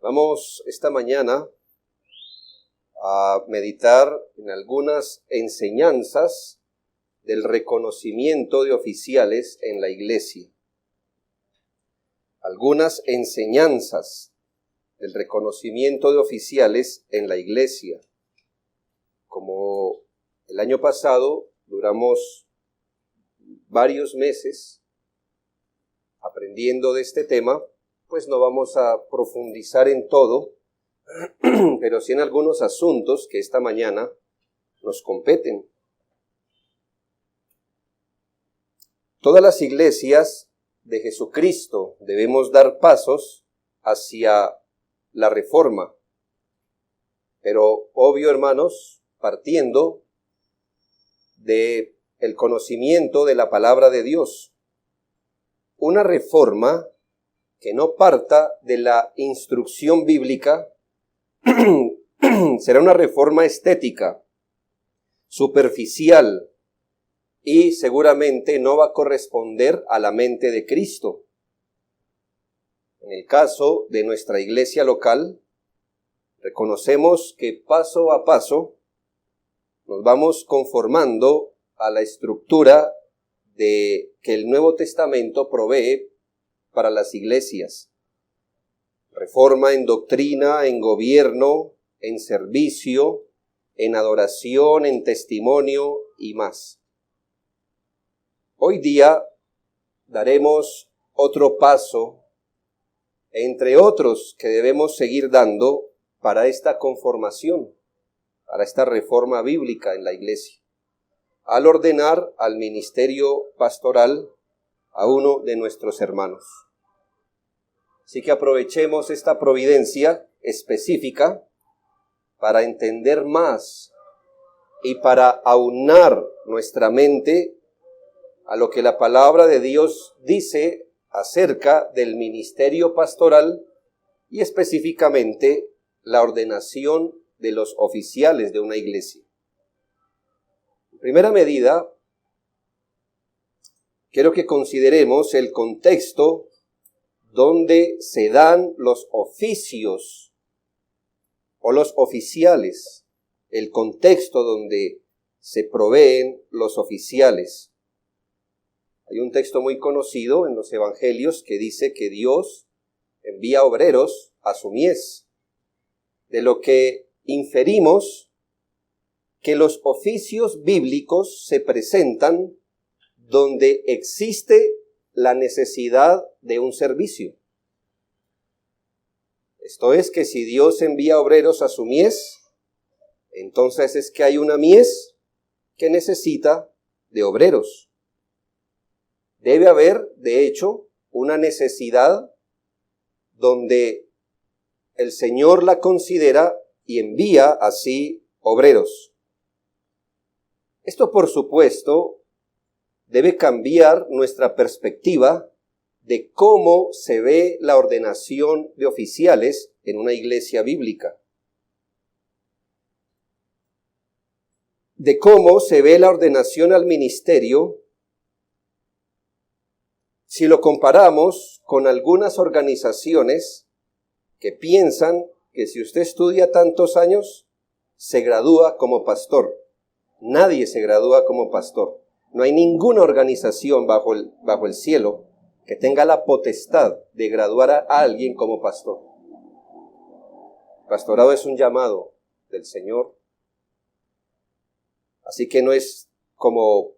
Vamos esta mañana a meditar en algunas enseñanzas del reconocimiento de oficiales en la iglesia. Algunas enseñanzas del reconocimiento de oficiales en la iglesia. Como el año pasado duramos varios meses aprendiendo de este tema, pues no vamos a profundizar en todo, pero sí en algunos asuntos que esta mañana nos competen. Todas las iglesias de Jesucristo debemos dar pasos hacia la reforma, pero obvio, hermanos, partiendo de el conocimiento de la palabra de Dios. Una reforma que no parta de la instrucción bíblica será una reforma estética, superficial, y seguramente no va a corresponder a la mente de Cristo. En el caso de nuestra iglesia local, reconocemos que paso a paso nos vamos conformando a la estructura que el Nuevo Testamento provee para las iglesias. Reforma en doctrina, en gobierno, en servicio, en adoración, en testimonio y más. Hoy día daremos otro paso, entre otros que debemos seguir dando para esta conformación, para esta reforma bíblica en la iglesia, al ordenar al ministerio pastoral a uno de nuestros hermanos. Así que aprovechemos esta providencia específica para entender más y para aunar nuestra mente a lo que la palabra de Dios dice acerca del ministerio pastoral y específicamente la ordenación de los oficiales de una iglesia. En primera medida, quiero que consideremos el contexto donde se dan los oficios o los oficiales, el contexto donde se proveen los oficiales. Hay un texto muy conocido en los evangelios que dice que Dios envía obreros a su mies, de lo que inferimos que los oficios bíblicos se presentan donde existe la necesidad de un servicio. Esto es que si Dios envía obreros a su mies, entonces es que hay una mies que necesita de obreros. Debe haber, de hecho, una necesidad donde el Señor la considera y envía así obreros. Esto, por supuesto, debe cambiar nuestra perspectiva de cómo se ve la ordenación de oficiales en una iglesia bíblica. De cómo se ve la ordenación al ministerio si lo comparamos con algunas organizaciones que piensan que si usted estudia tantos años, se gradúa como pastor. Nadie se gradúa como pastor. No hay ninguna organización bajo el cielo que tenga la potestad de graduar a alguien como pastor. El pastorado es un llamado del Señor. Así que no es como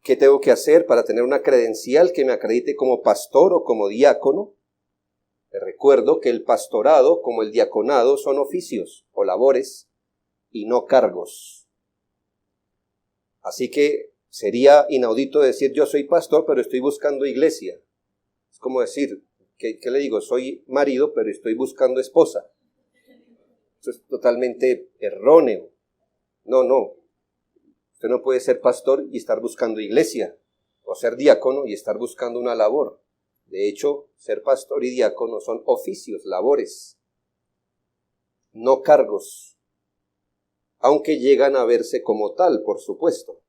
¿qué tengo que hacer para tener una credencial que me acredite como pastor o como diácono? Les recuerdo que el pastorado como el diaconado son oficios o labores y no cargos. Así que sería inaudito decir yo soy pastor, pero estoy buscando iglesia. Es como decir, ¿qué le digo? Soy marido, pero estoy buscando esposa. Eso es totalmente erróneo. No. Usted no puede ser pastor y estar buscando iglesia, o ser diácono y estar buscando una labor. De hecho, ser pastor y diácono son oficios, labores, no cargos. Aunque llegan a verse como tal, por supuesto.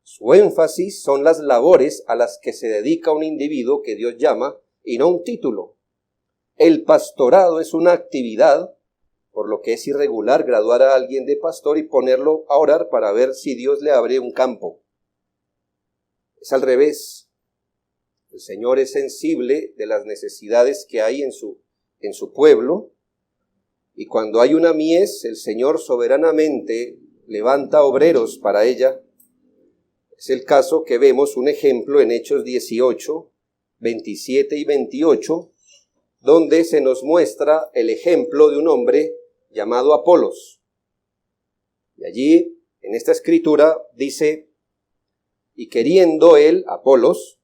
Su énfasis son las labores a las que se dedica un individuo que Dios llama y no un título. el pastorado es una actividad, por lo que es irregular graduar a alguien de pastor y ponerlo a orar para ver si Dios le abre un campo. Es al revés. El Señor es sensible de las necesidades que hay en su pueblo, y cuando hay una mies, el Señor soberanamente levanta obreros para ella. Es el caso que vemos un ejemplo en Hechos 18, 27 y 28, donde se nos muestra el ejemplo de un hombre llamado Apolos. Y allí, en esta escritura, dice, y queriendo él, Apolos,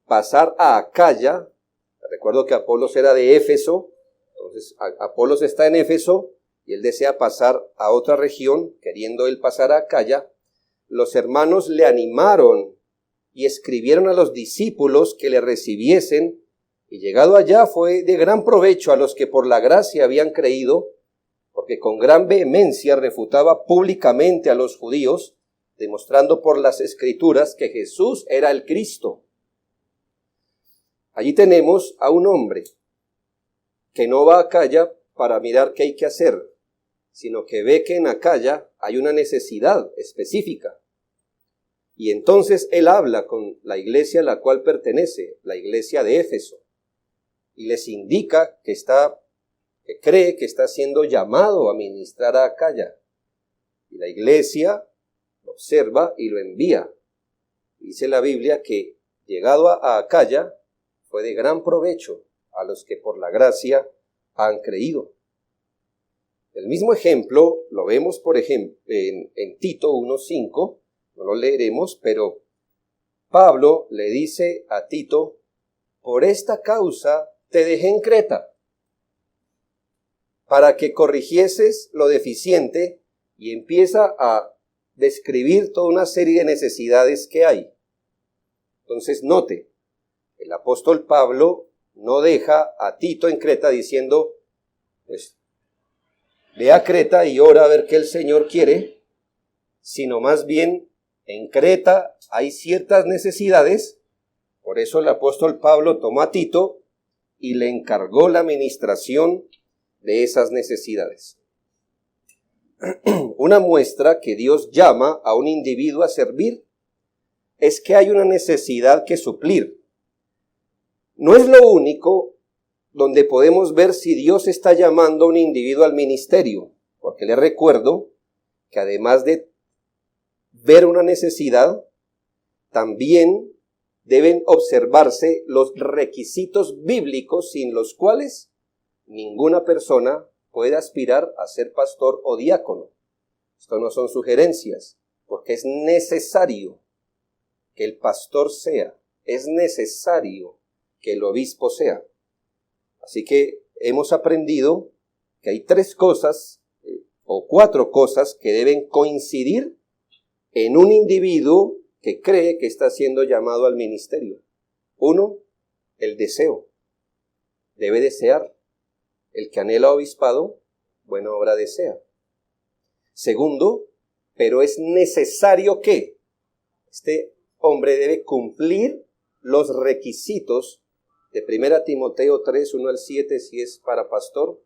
pasar a Acaya, recuerdo que Apolos era de Éfeso, entonces Apolos está en Éfeso, y él desea pasar a otra región, queriendo él pasar a Acaya, los hermanos le animaron y escribieron a los discípulos que le recibiesen, y llegado allá fue de gran provecho a los que por la gracia habían creído, porque con gran vehemencia refutaba públicamente a los judíos, demostrando por las Escrituras que Jesús era el Cristo. Allí tenemos a un hombre que no va a Acaya para mirar qué hay que hacer, sino que ve que en Acaya hay una necesidad específica. Y entonces él habla con la iglesia a la cual pertenece, la iglesia de Éfeso, y les indica que cree que está siendo llamado a ministrar a Acaya. Y la iglesia lo observa y lo envía. Dice la Biblia que llegado a Acaya fue de gran provecho a los que por la gracia han creído. El mismo ejemplo lo vemos, por ejemplo, en Tito 1:5, no lo leeremos, pero Pablo le dice a Tito, por esta causa te dejé en Creta, para que corrigieses lo deficiente, y empieza a describir toda una serie de necesidades que hay. Entonces note, el apóstol Pablo no deja a Tito en Creta diciendo, pues, ve a Creta y ora a ver qué el Señor quiere, sino más bien en Creta hay ciertas necesidades, por eso el apóstol Pablo tomó a Tito y le encargó la administración de esas necesidades. Una muestra que Dios llama a un individuo a servir es que hay una necesidad que suplir. No es lo único donde podemos ver si Dios está llamando a un individuo al ministerio, porque le recuerdo que además de ver una necesidad, también deben observarse los requisitos bíblicos sin los cuales ninguna persona puede aspirar a ser pastor o diácono. Esto no son sugerencias, porque es necesario que el pastor sea, es necesario que el obispo sea. Así que hemos aprendido que hay 3 cosas o 4 cosas que deben coincidir en un individuo que cree que está siendo llamado al ministerio. 1, el deseo. Debe desear. El que anhela obispado, buena obra desea. 2, pero es necesario que este hombre debe cumplir los requisitos de 1 Timoteo 3, 1 al 7 si es para pastor,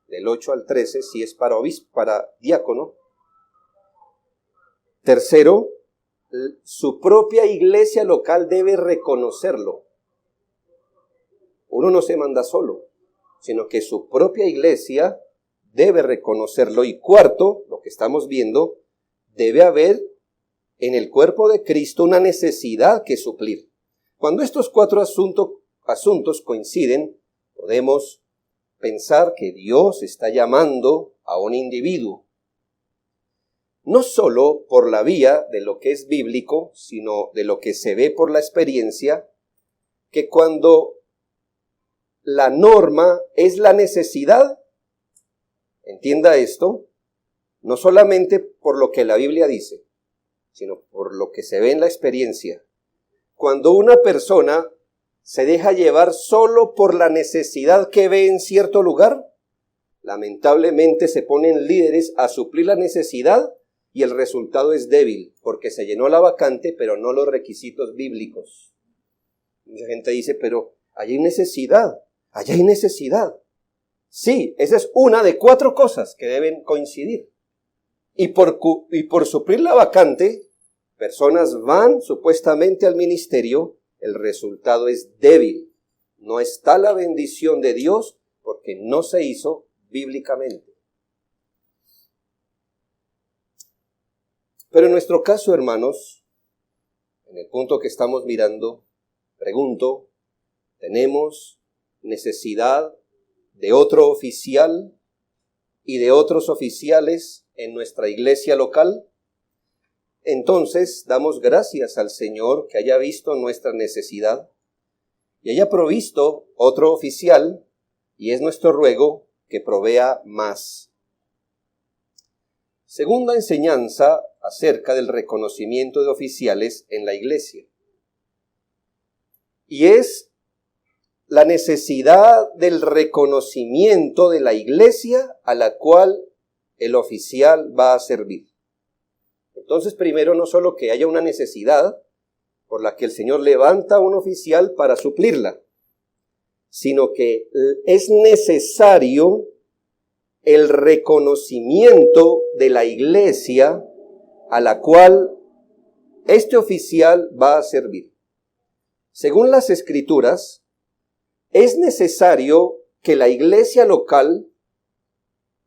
del 8 al 13 si es para obispo, para diácono. 3, su propia iglesia local debe reconocerlo. Uno no se manda solo, sino que su propia iglesia debe reconocerlo. Y 4, lo que estamos viendo, debe haber en el cuerpo de Cristo una necesidad que suplir. Cuando estos 4 asuntos coinciden, podemos pensar que Dios está llamando a un individuo. No solo por la vía de lo que es bíblico, sino de lo que se ve por la experiencia, que cuando la norma es la necesidad, entienda esto, no solamente por lo que la Biblia dice, sino por lo que se ve en la experiencia. Cuando una persona se deja llevar solo por la necesidad que ve en cierto lugar, lamentablemente se ponen líderes a suplir la necesidad y el resultado es débil, porque se llenó la vacante, pero no los requisitos bíblicos. Mucha gente dice, pero allá hay necesidad, allá hay necesidad. Sí, esa es una de 4 cosas que deben coincidir. Y por suplir la vacante, personas van supuestamente al ministerio, el resultado es débil. No está la bendición de Dios porque no se hizo bíblicamente. Pero en nuestro caso, hermanos, en el punto que estamos mirando, pregunto, ¿tenemos necesidad de otro oficial y de otros oficiales en nuestra iglesia local? Entonces, damos gracias al Señor que haya visto nuestra necesidad y haya provisto otro oficial, y es nuestro ruego que provea más. Segunda enseñanza acerca del reconocimiento de oficiales en la iglesia. Y es la necesidad del reconocimiento de la iglesia a la cual el oficial va a servir. Entonces, primero, no solo que haya una necesidad por la que el Señor levanta a un oficial para suplirla, sino que es necesario el reconocimiento de la iglesia a la cual este oficial va a servir. Según las Escrituras, es necesario que la iglesia local,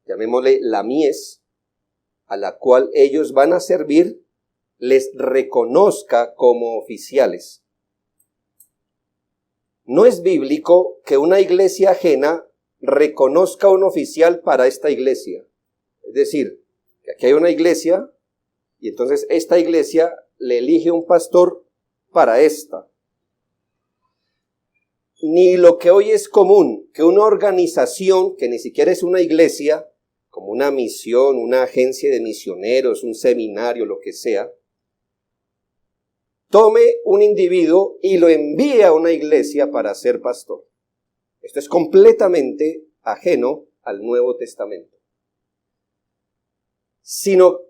llamémosle la mies, a la cual ellos van a servir, les reconozca como oficiales. No es bíblico que una iglesia ajena reconozca un oficial para esta iglesia. Es decir, que aquí hay una iglesia y entonces esta iglesia le elige un pastor para esta. Ni lo que hoy es común, que una organización que ni siquiera es una iglesia, como una misión, una agencia de misioneros, un seminario, lo que sea, tome un individuo y lo envíe a una iglesia para ser pastor. Esto es completamente ajeno al Nuevo Testamento. Sino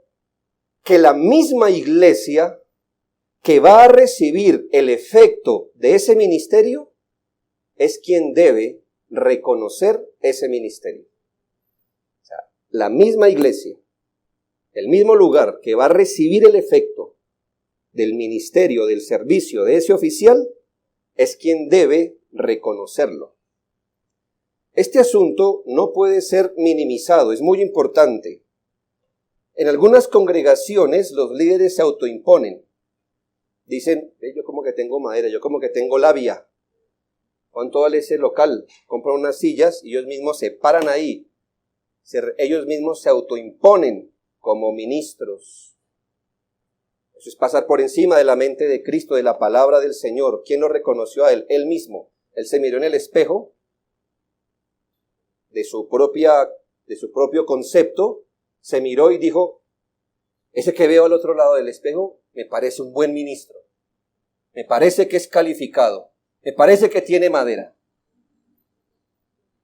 que la misma iglesia que va a recibir el efecto de ese ministerio es quien debe reconocer ese ministerio. O sea, la misma iglesia, el mismo lugar que va a recibir el efecto del ministerio, del servicio de ese oficial, es quien debe reconocerlo. Este asunto no puede ser minimizado, es muy importante. En algunas congregaciones los líderes se autoimponen. Dicen, yo como que tengo madera, yo como que tengo labia. ¿Cuánto vale ese local? Compran unas sillas y ellos mismos se paran ahí. Ellos mismos se autoimponen como ministros. Eso es pasar por encima de la mente de Cristo, de la palabra del Señor. ¿Quién lo reconoció a Él? Él mismo. Él se miró en el espejo de su propio concepto, se miró y dijo, ese que veo al otro lado del espejo me parece un buen ministro. Me parece que es calificado. Me parece que tiene madera.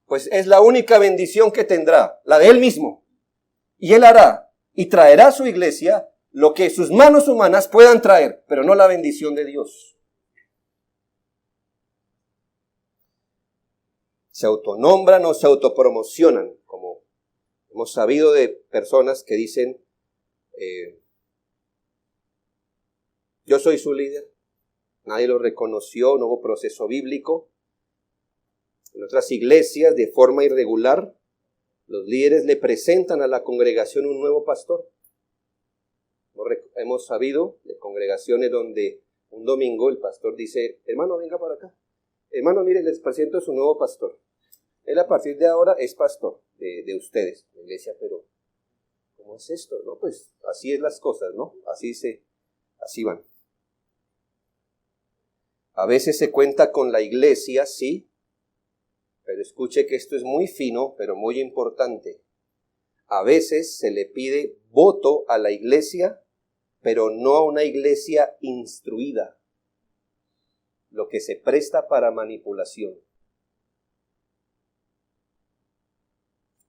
Pues es la única bendición que tendrá, la de Él mismo. Y Él hará y traerá a su iglesia lo que sus manos humanas puedan traer, pero no la bendición de Dios. Se autonombran o se autopromocionan, como hemos sabido de personas que dicen, yo soy su líder, nadie lo reconoció, no hubo proceso bíblico. En otras iglesias, de forma irregular, los líderes le presentan a la congregación un nuevo pastor. Hemos sabido de congregaciones donde un domingo el pastor dice, hermano, venga para acá. Hermano, mire, les presento a su nuevo pastor. Él a partir de ahora es pastor de ustedes, la iglesia, pero ¿cómo es esto? No, pues así es las cosas, ¿no? Así van. A veces se cuenta con la iglesia, sí, pero escuche que esto es muy fino, pero muy importante. A veces se le pide voto a la iglesia, pero no a una iglesia instruida, lo que se presta para manipulación.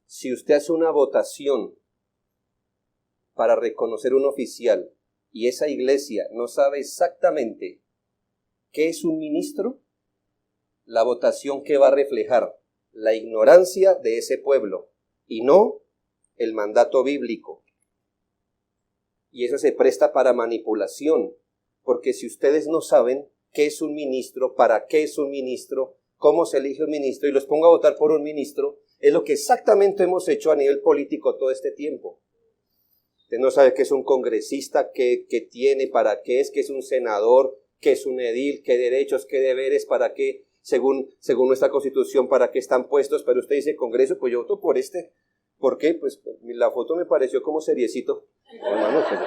Si usted hace una votación para reconocer un oficial y esa iglesia no sabe exactamente qué es un ministro, la votación que va a reflejar la ignorancia de ese pueblo y no el mandato bíblico. Y eso se presta para manipulación, porque si ustedes no saben qué es un ministro, para qué es un ministro, cómo se elige un ministro, y los pongo a votar por un ministro, es lo que exactamente hemos hecho a nivel político todo este tiempo. Usted no sabe qué es un congresista, qué tiene, para qué es un senador, qué es un edil, qué derechos, qué deberes, para qué, según nuestra Constitución, para qué están puestos, pero usted dice Congreso, pues yo voto por este. ¿Por qué? Pues la foto me pareció como seriecito. Hermano, pues,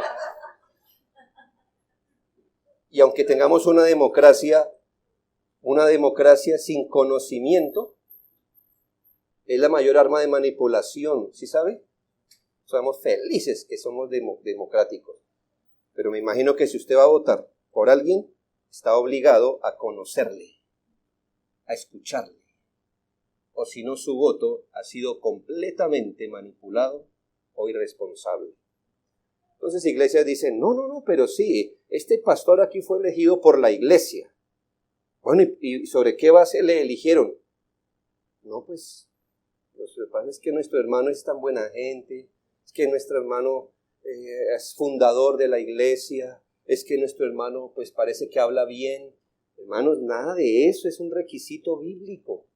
y aunque tengamos una democracia sin conocimiento, es la mayor arma de manipulación, ¿sí sabe? Somos felices que somos democráticos. Pero me imagino que si usted va a votar por alguien, está obligado a conocerle, a escucharle. O si no, su voto ha sido completamente manipulado o irresponsable. Entonces iglesias dicen, no, pero sí, este pastor aquí fue elegido por la iglesia. Bueno, ¿y sobre qué base le eligieron? No, pues, lo que pasa es que nuestro hermano es tan buena gente, es que nuestro hermano es fundador de la iglesia, es que nuestro hermano pues parece que habla bien. Hermanos, nada de eso es un requisito bíblico.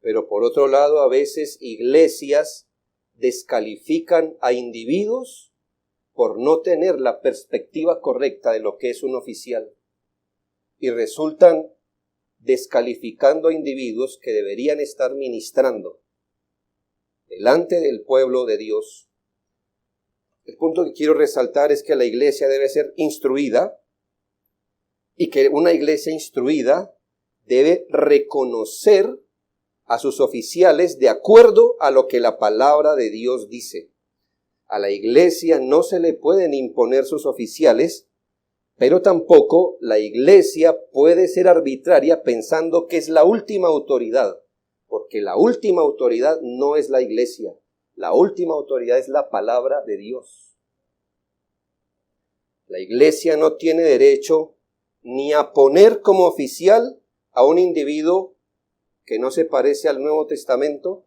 Pero por otro lado, a veces iglesias descalifican a individuos por no tener la perspectiva correcta de lo que es un oficial y resultan descalificando a individuos que deberían estar ministrando delante del pueblo de Dios. El punto que quiero resaltar es que la iglesia debe ser instruida y que una iglesia instruida debe reconocer a sus oficiales de acuerdo a lo que la palabra de Dios dice. A la iglesia no se le pueden imponer sus oficiales, pero tampoco la iglesia puede ser arbitraria pensando que es la última autoridad, porque la última autoridad no es la iglesia, la última autoridad es la palabra de Dios. La iglesia no tiene derecho ni a poner como oficial a un individuo que no se parece al Nuevo Testamento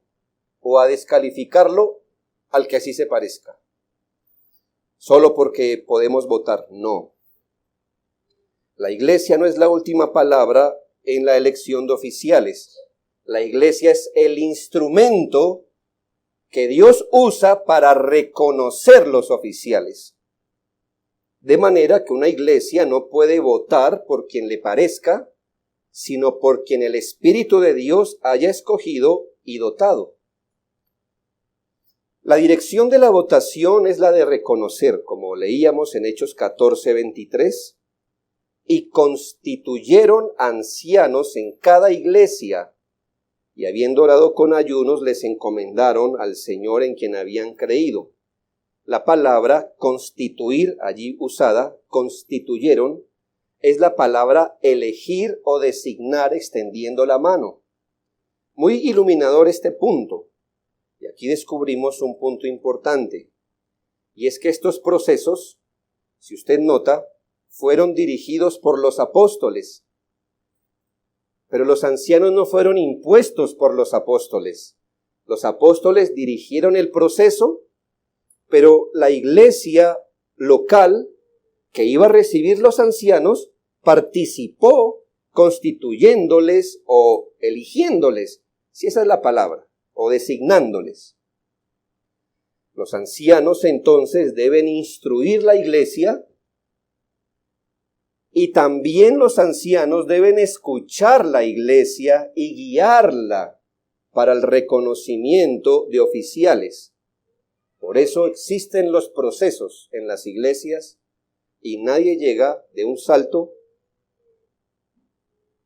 o a descalificarlo al que así se parezca. Solo porque podemos votar, no. La iglesia no es la última palabra en la elección de oficiales. La iglesia es el instrumento que Dios usa para reconocer los oficiales. De manera que una iglesia no puede votar por quien le parezca, sino por quien el Espíritu de Dios haya escogido y dotado. La dirección de la votación es la de reconocer, como leíamos en Hechos 14:23, y constituyeron ancianos en cada iglesia, y habiendo orado con ayunos, les encomendaron al Señor en quien habían creído. La palabra constituir, allí usada, constituyeron, es la palabra elegir o designar extendiendo la mano. Muy iluminador este punto. Y aquí descubrimos un punto importante. Y es que estos procesos, si usted nota, fueron dirigidos por los apóstoles. Pero los ancianos no fueron impuestos por los apóstoles. Los apóstoles dirigieron el proceso, pero la iglesia local que iba a recibir los ancianos participó constituyéndoles o eligiéndoles, si esa es la palabra, o designándoles. Los ancianos entonces deben instruir la iglesia y también los ancianos deben escuchar la iglesia y guiarla para el reconocimiento de oficiales. Por eso existen los procesos en las iglesias y nadie llega de un salto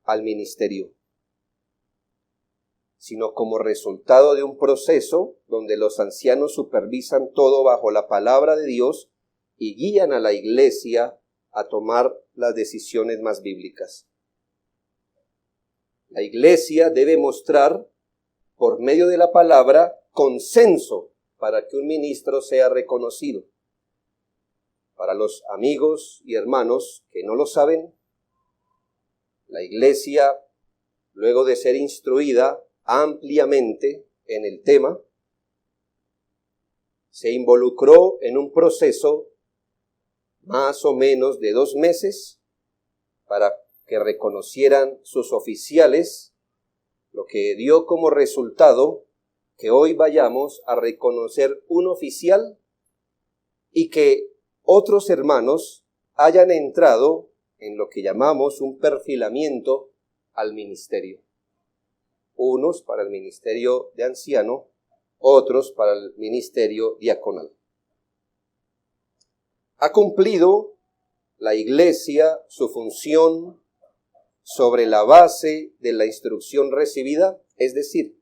al ministerio, sino como resultado de un proceso donde los ancianos supervisan todo bajo la palabra de Dios y guían a la iglesia a tomar las decisiones más bíblicas. La iglesia debe mostrar, por medio de la palabra, consenso para que un ministro sea reconocido. Para los amigos y hermanos que no lo saben, La iglesia, luego de ser instruida ampliamente en el tema, se involucró en un proceso más o menos de 2 meses para que reconocieran sus oficiales, lo que dio como resultado que hoy vayamos a reconocer un oficial y que otros hermanos hayan entrado en lo que llamamos un perfilamiento al ministerio. Unos para el ministerio de anciano, otros para el ministerio diaconal. Ha cumplido la iglesia su función sobre la base de la instrucción recibida, es decir,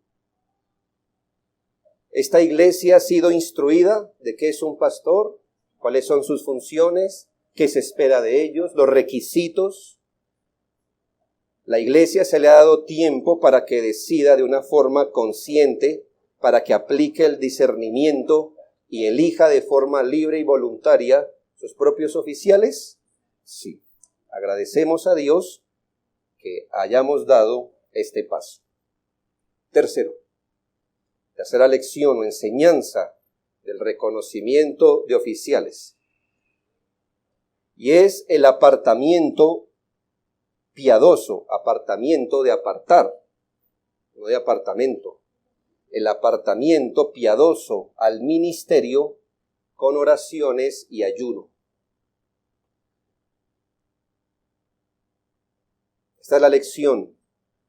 esta iglesia ha sido instruida de qué es un pastor, cuáles son sus funciones, qué se espera de ellos, los requisitos. La iglesia se le ha dado tiempo para que decida de una forma consciente, para que aplique el discernimiento y elija de forma libre y voluntaria sus propios oficiales. Sí, agradecemos a Dios que hayamos dado este paso. Tercera lección o enseñanza del reconocimiento de oficiales. Y es el apartamiento piadoso, apartamiento de apartar, no de apartamento. El apartamiento piadoso al ministerio con oraciones y ayuno. Esta es la lección.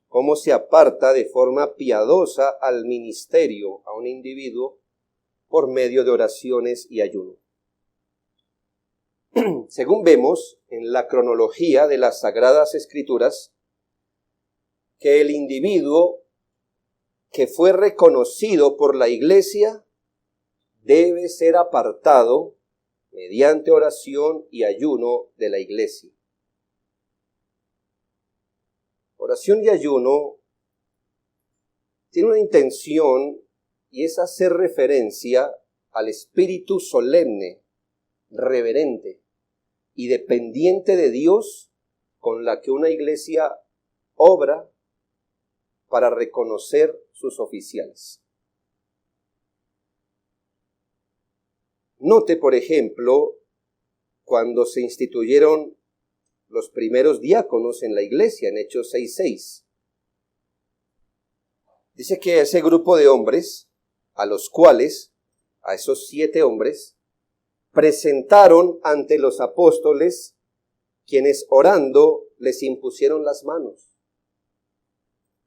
Cómo se aparta de forma piadosa al ministerio, a un individuo, por medio de oraciones y ayuno. Según vemos en la cronología de las Sagradas Escrituras, que el individuo que fue reconocido por la iglesia debe ser apartado mediante oración y ayuno de la iglesia. Oración y ayuno tiene una intención y es hacer referencia al espíritu solemne, reverente y dependiente de Dios con la que una iglesia obra para reconocer sus oficiales. Note, por ejemplo, cuando se instituyeron los primeros diáconos en la iglesia, en Hechos 6:6. Dice que ese grupo de hombres, a esos 7 hombres, presentaron ante los apóstoles, quienes orando les impusieron las manos.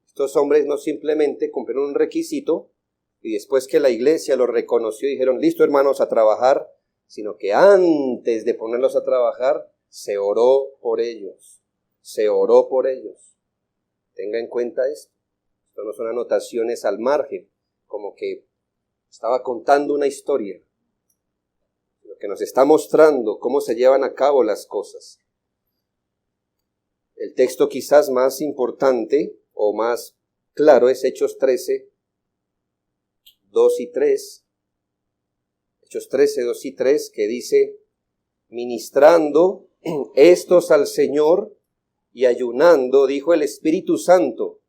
Estos hombres no simplemente cumplieron un requisito y después que la iglesia los reconoció dijeron, listo hermanos a trabajar, sino que antes de ponerlos a trabajar, se oró por ellos. Tenga en cuenta esto. Esto no son anotaciones al margen, como que estaba contando una historia, sino que nos está mostrando cómo se llevan a cabo las cosas. El texto quizás más importante o más claro es Hechos 13, 2 y 3. Hechos 13, 2 y 3, que dice, ministrando estos al Señor y ayunando, dijo el Espíritu Santo,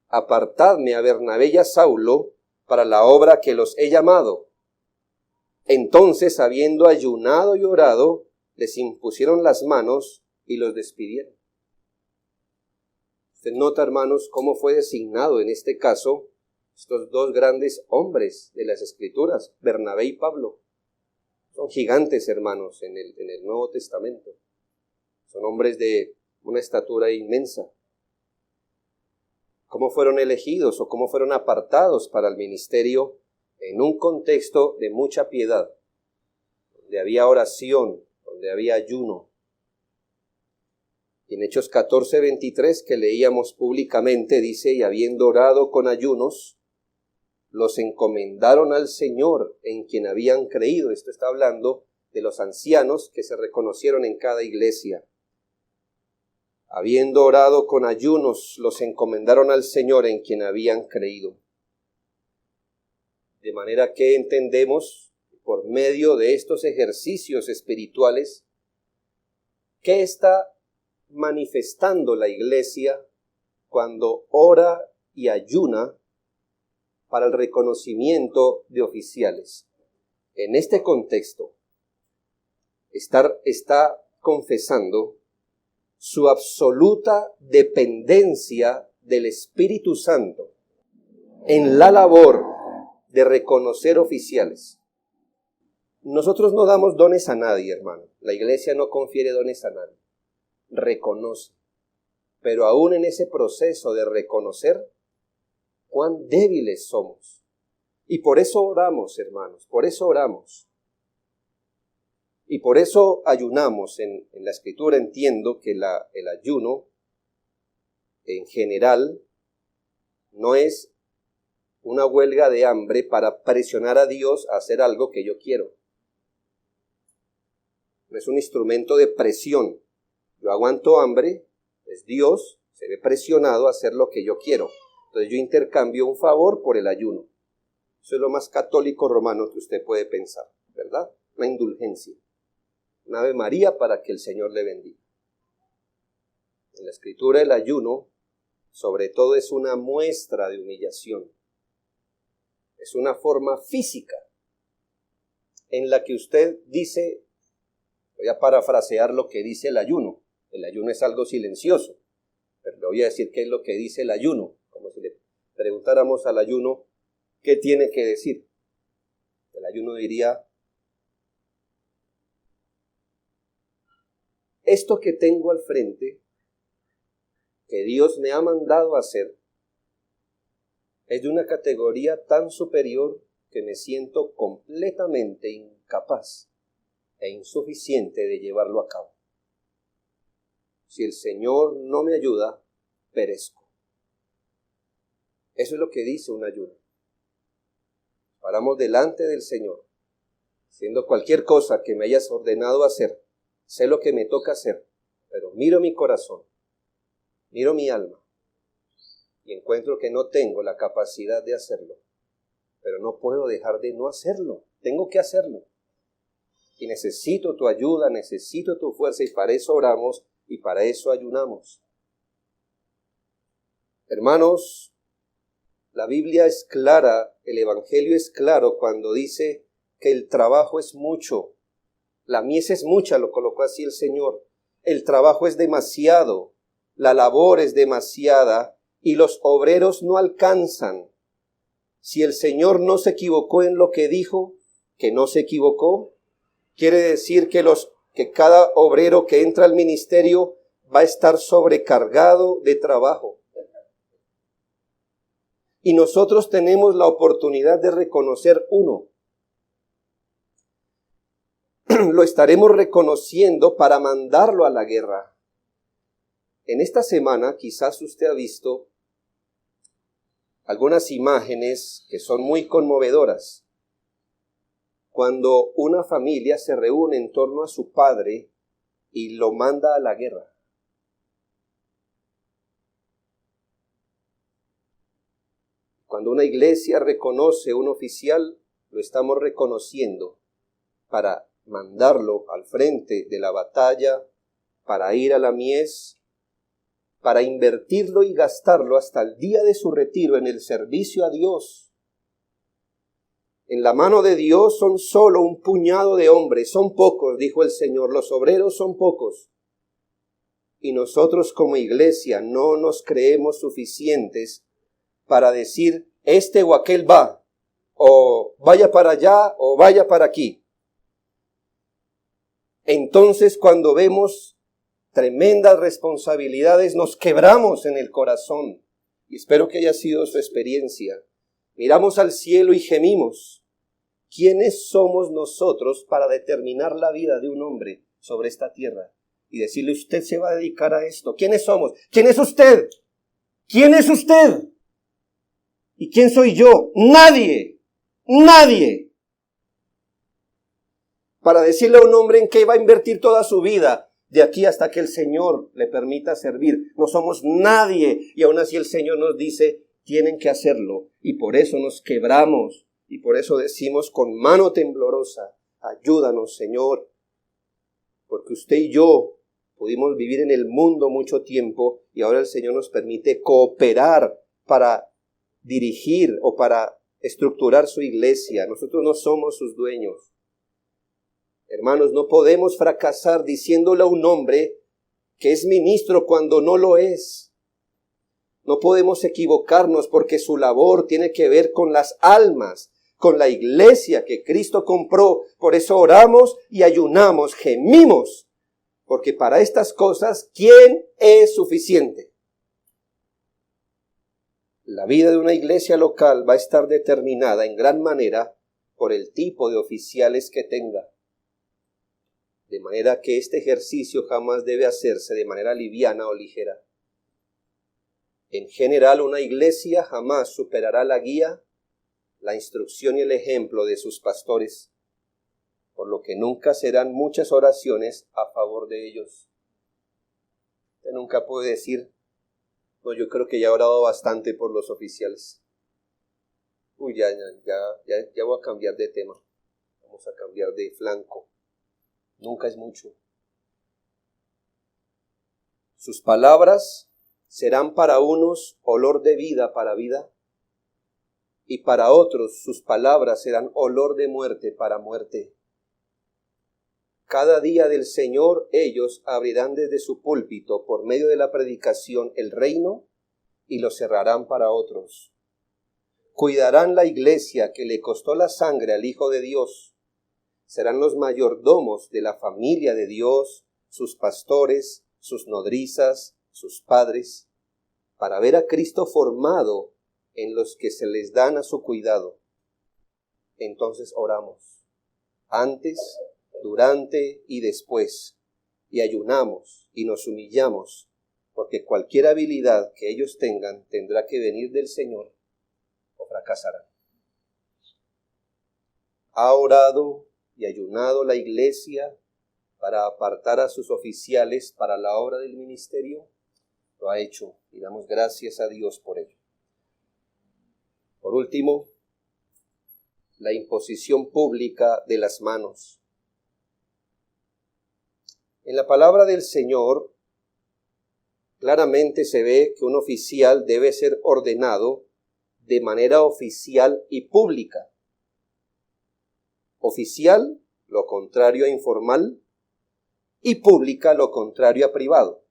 apartadme a Bernabé y a Saulo para la obra que los he llamado. Entonces, habiendo ayunado y orado, les impusieron las manos y los despidieron. Usted nota, hermanos, cómo fue designado en este caso estos 2 grandes hombres de las Escrituras, Bernabé y Pablo. Son gigantes, hermanos, en el Nuevo Testamento. Son hombres de una estatura inmensa. ¿Cómo fueron elegidos o cómo fueron apartados para el ministerio en un contexto de mucha piedad, donde había oración, donde había ayuno? Y en Hechos 14, 23, que leíamos públicamente, dice, y habiendo orado con ayunos, los encomendaron al Señor en quien habían creído. Esto está hablando de los ancianos que se reconocieron en cada iglesia. Habiendo orado con ayunos, los encomendaron al Señor en quien habían creído. De manera que entendemos, por medio de estos ejercicios espirituales, que esta manifestando la iglesia cuando ora y ayuna para el reconocimiento de oficiales. En este contexto, está confesando su absoluta dependencia del Espíritu Santo en la labor de reconocer oficiales. Nosotros no damos dones a nadie, hermano. La iglesia no confiere dones a nadie. Reconoce. Pero aún en ese proceso de reconocer, cuán débiles somos. Y por eso oramos, hermanos, por eso oramos. Y por eso ayunamos. En la Escritura entiendo que el ayuno, en general, no es una huelga de hambre para presionar a Dios a hacer algo que yo quiero. No es un instrumento de presión. Yo aguanto hambre, es Dios, se ve presionado a hacer lo que yo quiero. Entonces yo intercambio un favor por el ayuno. Eso es lo más católico romano que usted puede pensar, ¿verdad? Una indulgencia. Una Ave María para que el Señor le bendiga. En la Escritura el ayuno, sobre todo, es una muestra de humillación. Es una forma física en la que usted dice, voy a parafrasear lo que dice el ayuno. El ayuno es algo silencioso, pero le voy a decir qué es lo que dice el ayuno, como si le preguntáramos al ayuno qué tiene que decir. El ayuno diría, esto que tengo al frente, que Dios me ha mandado a hacer, es de una categoría tan superior que me siento completamente incapaz e insuficiente de llevarlo a cabo. Si el Señor no me ayuda, perezco. Eso es lo que dice un ayuno. Paramos delante del Señor, haciendo cualquier cosa que me hayas ordenado hacer. Sé lo que me toca hacer, pero miro mi corazón, miro mi alma y encuentro que no tengo la capacidad de hacerlo, pero no puedo dejar de no hacerlo, tengo que hacerlo. Y necesito tu ayuda, necesito tu fuerza y para eso oramos y para eso ayunamos. Hermanos, la Biblia es clara, el Evangelio es claro cuando dice que el trabajo es mucho. La mies es mucha, lo colocó así el Señor. El trabajo es demasiado, la labor es demasiada y los obreros no alcanzan. Si el Señor no se equivocó en lo que dijo, que no se equivocó, quiere decir que cada obrero que entra al ministerio va a estar sobrecargado de trabajo. Y nosotros tenemos la oportunidad de reconocer uno. Lo estaremos reconociendo para mandarlo a la guerra. En esta semana quizás usted ha visto algunas imágenes que son muy conmovedoras. Cuando una familia se reúne en torno a su padre y lo manda a la guerra. Cuando una iglesia reconoce un oficial, lo estamos reconociendo para mandarlo al frente de la batalla, para ir a la mies, para invertirlo y gastarlo hasta el día de su retiro en el servicio a Dios. En la mano de Dios son solo un puñado de hombres, son pocos, dijo el Señor, los obreros son pocos. Y nosotros como iglesia no nos creemos suficientes para decir, este o aquel va, o vaya para allá o vaya para aquí. Entonces, cuando vemos tremendas responsabilidades, nos quebramos en el corazón. Y espero que haya sido su experiencia. Miramos al cielo y gemimos. ¿Quiénes somos nosotros para determinar la vida de un hombre sobre esta tierra? Y decirle, usted se va a dedicar a esto. ¿Quiénes somos? ¿Quién es usted? ¿Quién es usted? ¿Y quién soy yo? Nadie. Nadie. Para decirle a un hombre en qué va a invertir toda su vida, de aquí hasta que el Señor le permita servir. No somos nadie, y aún así el Señor nos dice, tienen que hacerlo, y por eso nos quebramos, y por eso decimos con mano temblorosa, ayúdanos, Señor, porque usted y yo Pudimos vivir en el mundo mucho tiempo y ahora el Señor nos permite cooperar para dirigir o para estructurar su iglesia. Nosotros no somos sus dueños. Hermanos, no podemos fracasar diciéndole a un hombre que es ministro cuando no lo es. No podemos equivocarnos porque su labor tiene que ver con las almas, con la iglesia que Cristo compró. Por eso oramos y ayunamos, gemimos, porque para estas cosas, ¿quién es suficiente? La vida de una iglesia local va a estar determinada en gran manera por el tipo de oficiales que tenga. De manera que este ejercicio jamás debe hacerse de manera liviana o ligera. En general, una iglesia jamás superará la guía, la instrucción y el ejemplo de sus pastores, por lo que nunca serán muchas oraciones a favor de ellos. Usted nunca puede decir, no, yo creo que ya he orado bastante por los oficiales. Ya voy a cambiar de tema. Vamos a cambiar de flanco. Nunca es mucho. Sus palabras serán para unos olor de vida para vida, y para otros sus palabras serán olor de muerte para muerte. Cada día del Señor ellos abrirán desde su púlpito por medio de la predicación el reino y lo cerrarán para otros. Cuidarán la iglesia que le costó la sangre al Hijo de Dios. Serán los mayordomos de la familia de Dios, sus pastores, sus nodrizas, sus padres, para ver a Cristo formado en los que se les dan a su cuidado. Entonces oramos, antes, durante y después, y ayunamos y nos humillamos, porque cualquier habilidad que ellos tengan tendrá que venir del Señor o fracasarán. ¿Ha orado y ayunado la iglesia para apartar a sus oficiales para la obra del ministerio? Lo ha hecho y damos gracias a Dios por ello. Por último, la imposición pública de las manos. En la palabra del Señor claramente se ve que un oficial debe ser ordenado de manera oficial y pública. Oficial, lo contrario a informal, y pública, lo contrario a privado.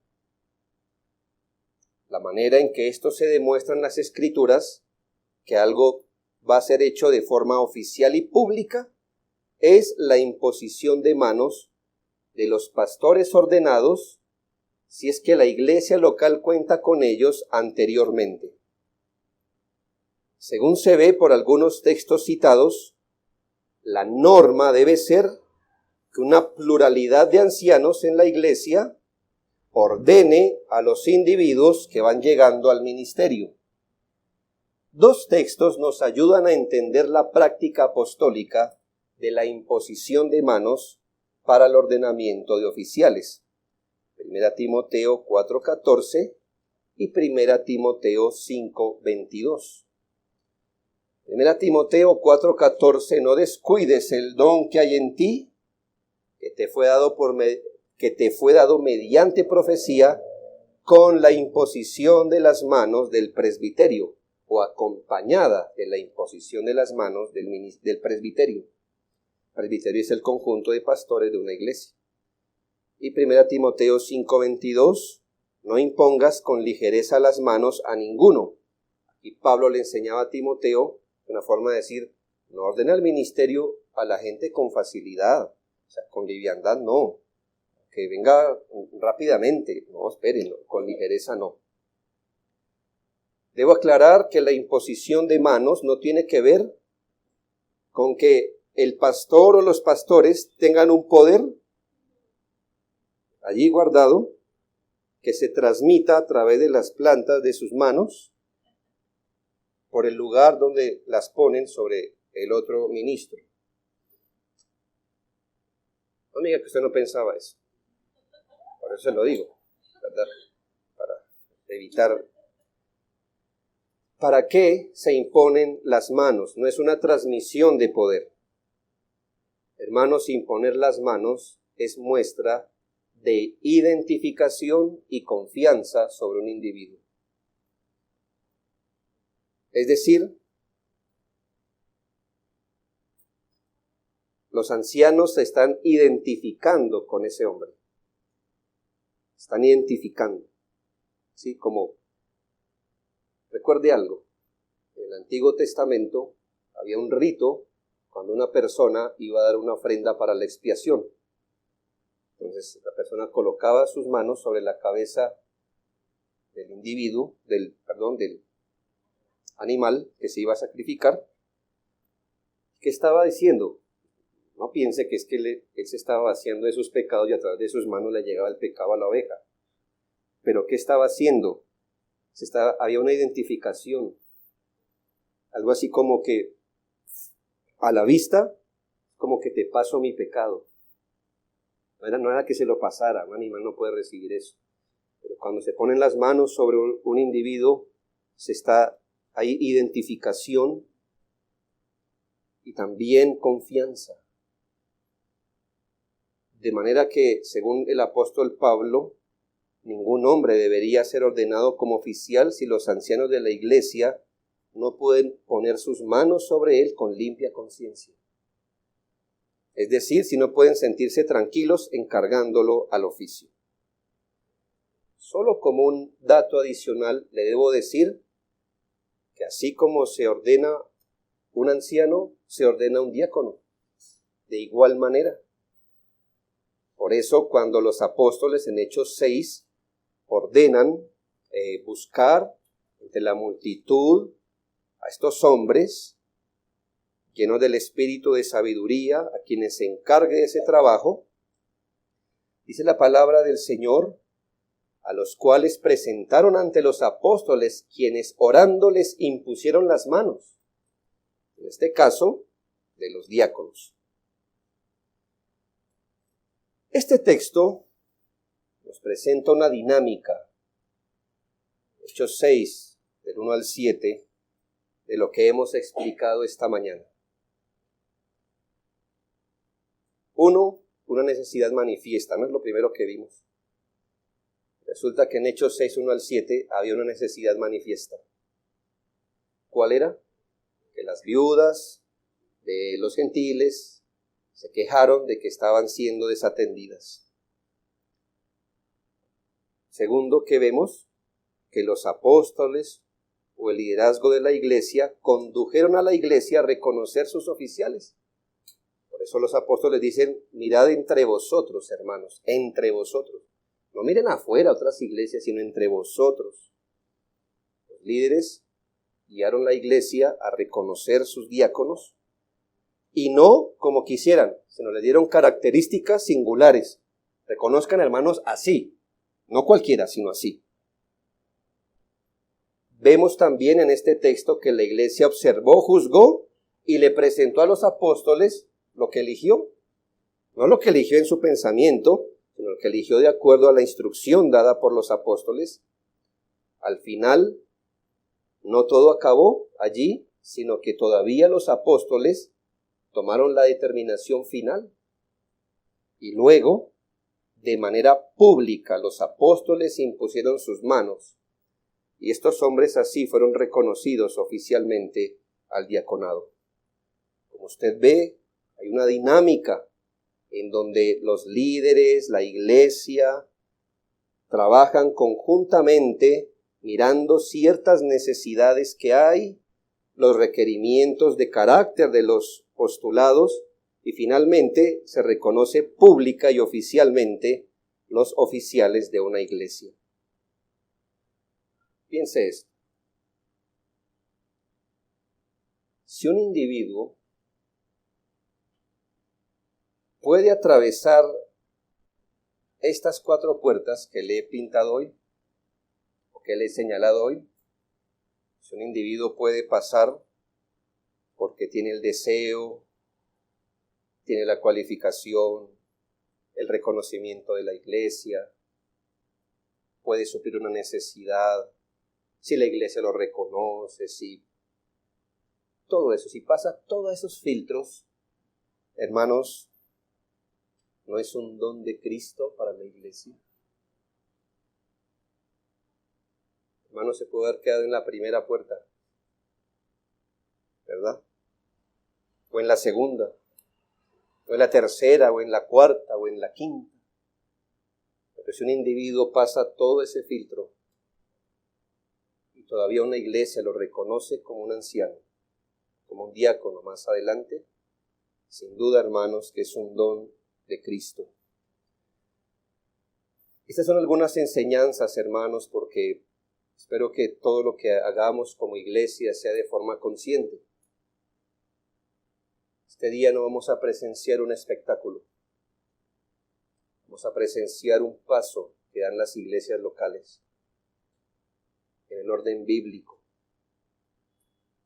La manera en que esto se demuestra en las Escrituras, que algo va a ser hecho de forma oficial y pública, es la imposición de manos de los pastores ordenados, si es que la iglesia local cuenta con ellos anteriormente. Según se ve por algunos textos citados, la norma debe ser que una pluralidad de ancianos en la iglesia ordene a los individuos que van llegando al ministerio. Dos textos nos ayudan a entender la práctica apostólica de la imposición de manos para el ordenamiento de oficiales. 1 Timoteo 4:14 y 1 Timoteo 5:22. 1 Timoteo 4:14, no descuides el don que hay en ti, que te fue dado mediante profecía, con la imposición de las manos del presbiterio, o acompañada de la imposición de las manos del presbiterio. Presbiterio es el conjunto de pastores de una iglesia. Y 1 Timoteo 5:22, no impongas con ligereza las manos a ninguno. Aquí Pablo le enseñaba a Timoteo una forma de decir, no ordena el ministerio a la gente con facilidad, o sea, con liviandad no, que venga rápidamente, no, esperen, con ligereza no. Debo aclarar que la imposición de manos no tiene que ver con que el pastor o los pastores tengan un poder allí guardado que se transmita a través de las plantas de sus manos por el lugar donde las ponen sobre el otro ministro. No me diga que usted no pensaba eso. Por eso se lo digo, ¿verdad? Para evitar. ¿Para qué se imponen las manos? No es una transmisión de poder. Hermanos, imponer las manos es muestra de identificación y confianza sobre un individuo. Es decir, los ancianos se están identificando con ese hombre. Están identificando. ¿Sí? Como, recuerde algo, en el Antiguo Testamento había un rito cuando una persona iba a dar una ofrenda para la expiación. Entonces la persona colocaba sus manos sobre la cabeza del individuo, del animal que se iba a sacrificar. ¿Qué estaba diciendo? No piense que es que él se estaba vaciando de sus pecados y a través de sus manos le llegaba el pecado a la oveja. ¿Pero qué estaba haciendo? Había una identificación. Algo así como que a la vista, como que te paso mi pecado. No era que se lo pasara, un animal no puede recibir eso. Pero cuando se ponen las manos sobre un individuo, hay identificación y también confianza. De manera que, según el apóstol Pablo, ningún hombre debería ser ordenado como oficial si los ancianos de la iglesia no pueden poner sus manos sobre él con limpia conciencia. Es decir, si no pueden sentirse tranquilos encargándolo al oficio. Solo como un dato adicional le debo decir que así como se ordena un anciano, se ordena un diácono. De igual manera. Por eso cuando los apóstoles en Hechos 6 ordenan buscar entre la multitud a estos hombres llenos del espíritu de sabiduría, a quienes se encargue ese trabajo, dice la palabra del Señor, a los cuales presentaron ante los apóstoles, quienes orando les impusieron las manos, en este caso, de los diáconos. Este texto nos presenta una dinámica, Hechos 6, del 1 al 7, de lo que hemos explicado esta mañana. 1, una necesidad manifiesta, ¿no es lo primero que vimos? Resulta que en Hechos 6, 1 al 7 había una necesidad manifiesta. ¿Cuál era? Que las viudas de los gentiles se quejaron de que estaban siendo desatendidas. Segundo, que vemos que los apóstoles o el liderazgo de la iglesia condujeron a la iglesia a reconocer sus oficiales. Por eso los apóstoles dicen, mirad entre vosotros, hermanos, entre vosotros. No miren afuera otras iglesias, sino entre vosotros. Los líderes guiaron la iglesia a reconocer sus diáconos y no como quisieran, sino le dieron características singulares. Reconozcan, hermanos, así, no cualquiera, sino así. Vemos también en este texto que la iglesia observó, juzgó y le presentó a los apóstoles lo que eligió. No lo que eligió en su pensamiento, sino lo que eligió de acuerdo a la instrucción dada por los apóstoles. Al final, no todo acabó allí, sino que todavía los apóstoles tomaron la determinación final. Y luego, de manera pública, los apóstoles impusieron sus manos. Y estos hombres así fueron reconocidos oficialmente al diaconado. Como usted ve, hay una dinámica en donde los líderes, la iglesia, trabajan conjuntamente mirando ciertas necesidades que hay, los requerimientos de carácter de los postulados y finalmente se reconoce pública y oficialmente los oficiales de una iglesia. Piense esto. Si un individuo puede atravesar estas 4 puertas que le he pintado hoy, o que le he señalado hoy, si un individuo puede pasar porque tiene el deseo, tiene la cualificación, el reconocimiento de la iglesia, puede suplir una necesidad, si la iglesia lo reconoce, si todo eso, si pasa todos esos filtros, hermanos, ¿No es un don de Cristo para la iglesia? Hermano, se puede haber quedado en la primera puerta, ¿verdad? O en la segunda, o en la tercera, o en la cuarta, o en la quinta. Pero si un individuo pasa todo ese filtro y todavía una iglesia lo reconoce como un anciano, como un diácono más adelante, sin duda, hermanos, que es un don de Cristo. Estas son algunas enseñanzas, hermanos, porque espero que todo lo que hagamos como iglesia sea de forma consciente. Este día no vamos a presenciar un espectáculo. Vamos a presenciar un paso que dan las iglesias locales en el orden bíblico.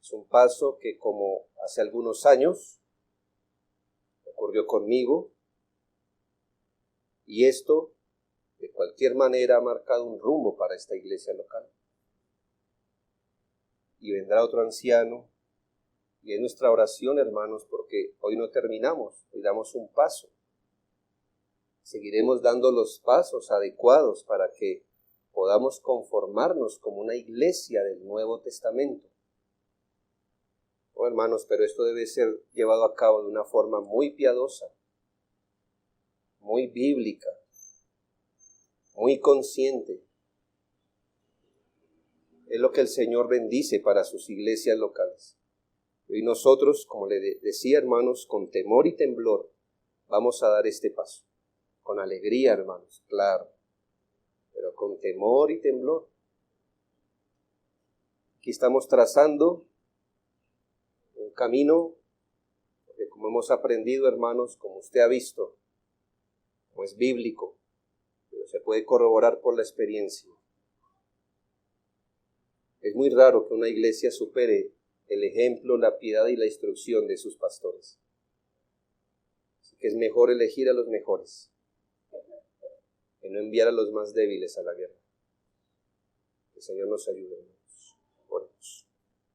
Es un paso que, como hace algunos años ocurrió conmigo, y esto de cualquier manera ha marcado un rumbo para esta iglesia local. Y vendrá otro anciano, y es nuestra oración, hermanos, porque hoy no terminamos, hoy damos un paso. Seguiremos dando los pasos adecuados para que podamos conformarnos como una iglesia del Nuevo Testamento. Oh, hermanos, pero esto debe ser llevado a cabo de una forma muy piadosa, muy bíblica, muy consciente. Es lo que el Señor bendice para sus iglesias locales. Y nosotros, como le decía, hermanos, con temor y temblor, vamos a dar este paso. Con alegría, hermanos, claro, pero con temor y temblor. Aquí estamos trazando un camino, porque como hemos aprendido, hermanos, como usted ha visto, no es bíblico, pero se puede corroborar por la experiencia. Es muy raro que una iglesia supere el ejemplo, la piedad y la instrucción de sus pastores. Así que es mejor elegir a los mejores que no enviar a los más débiles a la guerra. Que el Señor nos ayude, hermanos. Oremos.